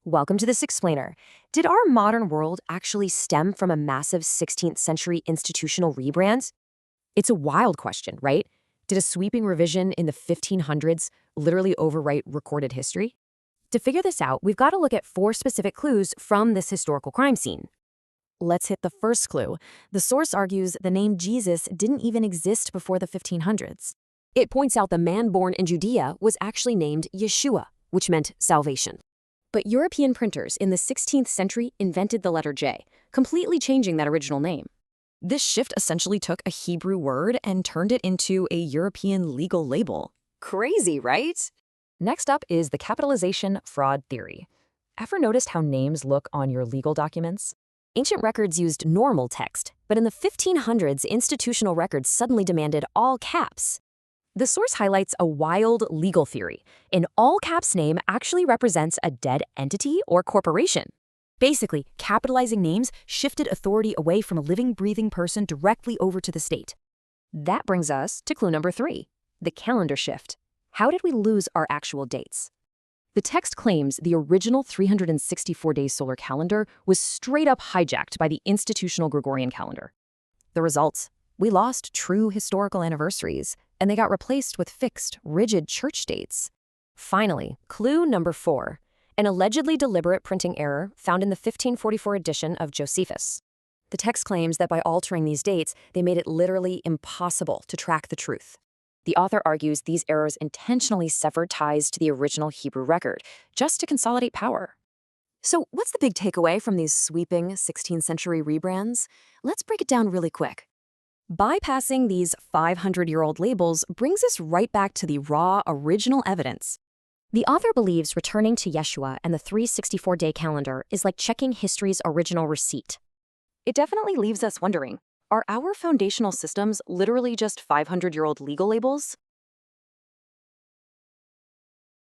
Welcome to this explainer. Did our modern world actually stem from a massive 16th century institutional rebrand? It's a wild question, right? Did a sweeping revision in the 1500s literally overwrite recorded history? To figure this out, we've got to look at four specific clues from this historical crime scene. Let's hit the first clue. The source argues the name Jesus didn't even exist before the 1500s. It points out the man born in Judea was actually named Yeshua, which meant salvation. But European printers in the 16th century invented the letter J, completely changing that original name. This shift essentially took a Hebrew word and turned it into a European legal label. Crazy, right? Next up is the capitalization fraud theory. Ever noticed how names look on your legal documents? Ancient records used normal text, but in the 1500s, institutional records suddenly demanded all caps. The source highlights a wild legal theory. An all-caps name actually represents a dead entity or corporation. Basically, capitalizing names shifted authority away from a living, breathing person directly over to the state. That brings us to clue number 3, the calendar shift. How did we lose our actual dates? The text claims the original 364-day solar calendar was straight up hijacked by the institutional Gregorian calendar. The results? We lost true historical anniversaries, and they got replaced with fixed, rigid church dates. Finally, clue number 4, an allegedly deliberate printing error found in the 1544 edition of Josephus. The text claims that by altering these dates, they made it literally impossible to track the truth. The author argues these errors intentionally severed ties to the original Hebrew record, just to consolidate power. So what's the big takeaway from these sweeping 16th century rebrands? Let's break it down really quick. Bypassing these 500-year-old labels brings us right back to the raw, original evidence. The author believes returning to Yeshua and the 364-day calendar is like checking history's original receipt. It definitely leaves us wondering, are our foundational systems literally just 500-year-old legal labels?